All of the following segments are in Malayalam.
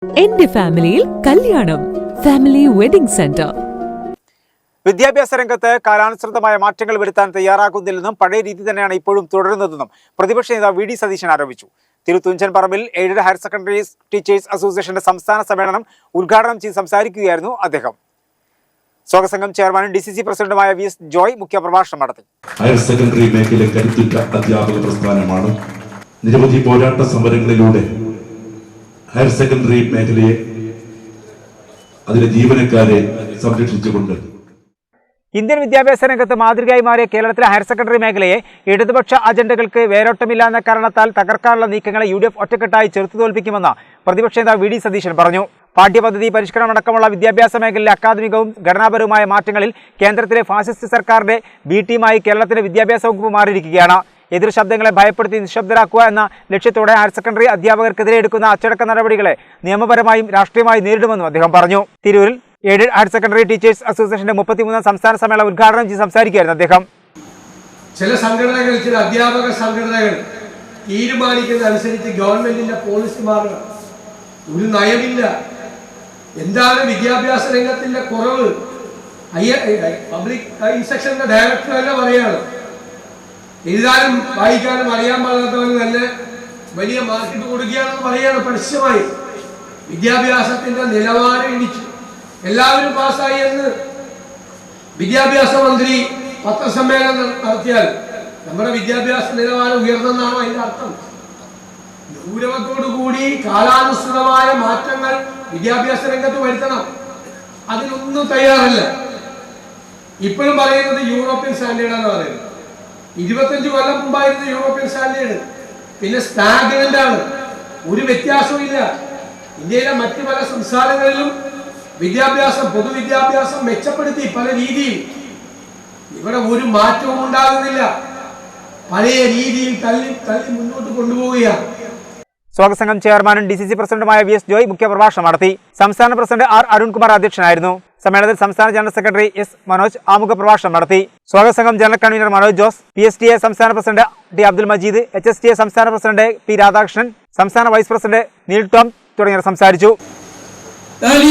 എന്റെ ഫാമിലിയിൽ കല്യാണം ഫാമിലി വെഡിംഗ് സെന്റർ. വിദ്യാഭ്യാസ രംഗത്ത് കാലാനുസൃതമായ മാറ്റങ്ങൾ വരുത്താൻ തയ്യാറാകുന്നില്ലെന്നും പഴയ രീതി തന്നെയാണ് ഇപ്പോഴും തുടരുന്നതെന്നും പ്രതിപക്ഷ നേതാവ് വി ഡി സതീശൻ ആരോപിച്ചു. തിരുത്തുഞ്ചൻ പറമ്പിൽ എയ്ഡഡ് ഹയർ സെക്കൻഡറി ടീച്ചേഴ്സ് അസോസിയേഷന്റെ സംസ്ഥാന സമ്മേളനം ഉദ്ഘാടനം ചെയ്ത് സംസാരിക്കുകയായിരുന്നു അദ്ദേഹം. സ്വാഗതസംഘം ചെയർമാനും DCC പ്രസിഡന്റുമായ VS ജോയ് മുഖ്യപ്രഭാഷണം നടത്തി. ഹയർ സെക്കൻഡറി മേഖല കരുത്തുറ്റ അധ്യാപക പ്രസ്ഥാനമാണ്. നിരവധി പോരാട്ട സമരങ്ങളിലൂടെ ഹയർ സെക്കൻഡറി മേഖലയെ അതിലെ ജീവനക്കാരെ സംരക്ഷിച്ചുകൊണ്ട് ഇന്ത്യൻ വിദ്യാഭ്യാസ രംഗത്ത് മാതൃകയായി മാറിയ കേരളത്തിലെ ഹയർ സെക്കൻഡറി മേഖലയെ ഇടതുപക്ഷ അജണ്ടകൾക്ക് വേരോട്ടമില്ല എന്ന കാരണത്താൽ തകർക്കാനുള്ള നീക്കങ്ങളെ UDF ഒറ്റക്കെട്ടായി ചെറുത്തുതോൽപ്പിക്കുമെന്ന് പ്രതിപക്ഷ നേതാവ് വി ഡി സതീശൻ പറഞ്ഞു. പാഠ്യപദ്ധതി പരിഷ്കരണമടക്കമുള്ള വിദ്യാഭ്യാസ മേഖലയിലെ അക്കാദമികവും ഘടനാപരവുമായ മാറ്റങ്ങളിൽ കേന്ദ്രത്തിലെ ഫാസിസ്റ്റ് സർക്കാരിന്റെ B ടീമായി കേരളത്തിലെ വിദ്യാഭ്യാസ വകുപ്പ് മാറിയിരിക്കുകയാണ്. എതിർ ശബ്ദങ്ങളെ ഭയപ്പെടുത്തി നിശബ്ദരാക്കുക എന്ന ലക്ഷ്യത്തോടെ ഹയർ സെക്കൻഡറി അധ്യാപകർക്കെതിരെ എടുക്കുന്ന അച്ചടക്ക നടപടികളെ നിയമപരമായും രാഷ്ട്രീയമായും നേരിടുമെന്നും അദ്ദേഹം പറഞ്ഞു. തിരൂരിൽ എയ്ഡഡ് ഹയർ സെക്കൻഡറി ടീച്ചേഴ്സ് അസോസിയേഷന്റെ 33ാം സംസ്ഥാന സമ്മേളനം ഉദ്ഘാടനം ചെയ്ത് സംസാരിക്കുകയായിരുന്നു അദ്ദേഹം. ചില സംഘടനകൾ, ചില അധ്യാപക സംഘടനകൾ തീരുമാനിക്കുന്ന അനുസരിച്ച് ഗവൺമെന്റിന്റെ പോളിസി മാറുക, ഒരു നയമില്ല. എന്താണ് വിദ്യാഭ്യാസ രംഗത്തിന്റെ കുറവ്? പബ്ലിക് ഇൻസ്ട്രക്ഷന്റെ ഡയറക്ടർ തന്നെ പറയാണ്, എഴുതാനും വായിക്കാനും അറിയാൻ പാടാത്തവന് തന്നെ വലിയ മാർക്കിട്ട് കൊടുക്കുകയാണെന്ന് പറയാണ് പരസ്യമായി. വിദ്യാഭ്യാസത്തിന്റെ നിലവാരം ഇടിച്ചു. എല്ലാവരും പാസ്സായി എന്ന് വിദ്യാഭ്യാസ മന്ത്രി പത്രസമ്മേളനം നടത്തിയാൽ നമ്മുടെ വിദ്യാഭ്യാസ നിലവാരം ഉയർന്നെന്നാണോ അതിന്റെ അർത്ഥം? ഗൗരവത്തോടുകൂടി കാലാനുസൃതമായ മാറ്റങ്ങൾ വിദ്യാഭ്യാസ രംഗത്ത് വരുത്തണം. അതിനൊന്നും തയ്യാറല്ല. ഇപ്പോഴും പറയുന്നത് യൂറോപ്യൻ സ്റ്റാൻഡേർഡാണ് പറയുന്നത്. 25 കൊല്ലം മുമ്പായിരുന്നു യൂറോപ്യൻ സ്റ്റാൻഡേർഡ്. പിന്നെ സ്റ്റാഗ്നന്റ് ആണ്, ഒരു വ്യത്യാസവും ഇല്ല. ഇന്ത്യയിലെ മറ്റു പല സംസ്ഥാനങ്ങളിലും വിദ്യാഭ്യാസം, പൊതുവിദ്യാഭ്യാസം മെച്ചപ്പെടുത്തി പല രീതിയിൽ. ഇവിടെ ഒരു മാറ്റവും ഉണ്ടാകുന്നില്ല. പഴയ രീതിയിൽ തള്ളി മുന്നോട്ട് കൊണ്ടുപോവുകയാണ്. സ്വാഗതസംഘം ചെയർമാനും DCC പ്രസിഡന്റുമായ VS ജോയ് മുഖ്യപ്രഭാഷണം നടത്തി. സംസ്ഥാന പ്രസിഡന്റ് R അരുൺകുമാർ അധ്യക്ഷനായിരുന്നു. സമ്മേളനത്തിൽ സംസ്ഥാന ജനറൽ സെക്രട്ടറി S മനോജ് ആമുഖ പ്രഭാഷണം നടത്തി. സ്വാഗതസംഘം general convener Manoj Jose, PSTA സംസ്ഥാന president D Abdul Majeed, HSTA സംസ്ഥാന പ്രസിഡന്റ് P രാധാകൃഷ്ണൻ, സംസ്ഥാന വൈസ് പ്രസിഡന്റ് നീൽ ടോം തുടങ്ങിയവർ സംസാരിച്ചു.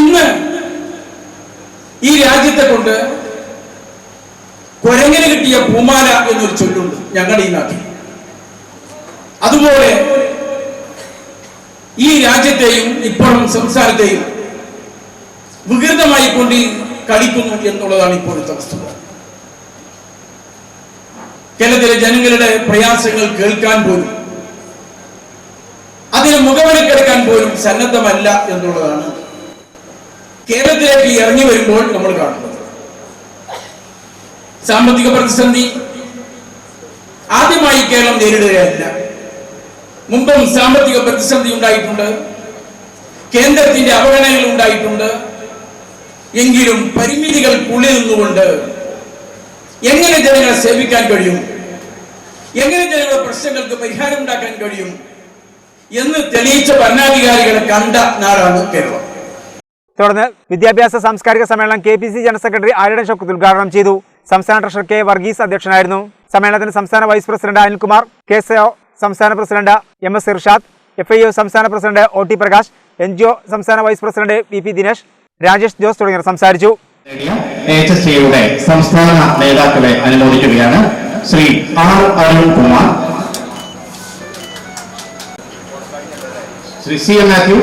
ഇന്ന് ഈ രാജ്യത്തെ കൊണ്ട് കുരങ്ങനെ കിട്ടിയ പൂമാല എന്നൊരു ചൊല്ലുണ്ട് ഞങ്ങളുടെ ഈ നാട്ടിൽ. അതുപോലെ ഈ രാജ്യത്തെയും ഇപ്പോഴും സംസ്ഥാനത്തെയും വികൃതമായി കൊണ്ട് കളിക്കുന്നു എന്നുള്ളതാണ് ഇപ്പോഴത്തെ വസ്തുത. കേരളത്തിലെ ജനങ്ങളുടെ പ്രയാസങ്ങൾ കേൾക്കാൻ പോലും, അതിന് മുഖവിലക്കെടുക്കാൻ പോലും സന്നദ്ധമല്ല എന്നുള്ളതാണ് കേരളത്തിലേക്ക് ഇറങ്ങി വരുമ്പോൾ നമ്മൾ കാണുന്നത്. സാമ്പത്തിക പ്രതിസന്ധി ആദ്യമായി കേരളം നേരിടുകയല്ല. മുമ്പും സാമ്പത്തിക പ്രതിസന്ധി ഉണ്ടായിട്ടുണ്ട്, കേന്ദ്രത്തിന്റെ അവഗണനകൾ ഉണ്ടായിട്ടുണ്ട്. എങ്കിലും പരിമിതികൾക്കുള്ളിൽ നിന്നുകൊണ്ട് എങ്ങനെ ജനങ്ങളെ സേവിക്കാൻ കഴിയും, എങ്ങനെ ജനങ്ങളുടെ പ്രശ്നങ്ങൾക്ക് പരിഹാരം ഉണ്ടാക്കാൻ കഴിയും എന്ന് തെളിയിച്ച ഭരണാധികാരികളെ കണ്ട നാടാണ് കേരളം. തുടർന്ന് വിദ്യാഭ്യാസ സാംസ്കാരിക സമ്മേളനം KPC general secretary Aryadan Shoukath ഉദ്ഘാടനം ചെയ്തു. സംസ്ഥാന ട്രഷറർ K വർഗീസ് അധ്യക്ഷനായിരുന്നു. സമ്മേളനത്തിന് സംസ്ഥാന വൈസ് പ്രസിഡന്റ് അനിൽകുമാർ, KSO സംസ്ഥാന പ്രസിഡന്റ് MS ഇർഷാദ്, FIO സംസ്ഥാന പ്രസിഡന്റ് OT പ്രകാശ്, NGO സംസ്ഥാന vice president VP Dinesh, Rajesh Jose തുടങ്ങിയവർ സംസാരിച്ചു. HSTയുടെ സംസ്ഥാന നേതാക്കളെ അനുമോദിക്കുകയാണ്. Shri R Arunkumar, Shri CM Mathew,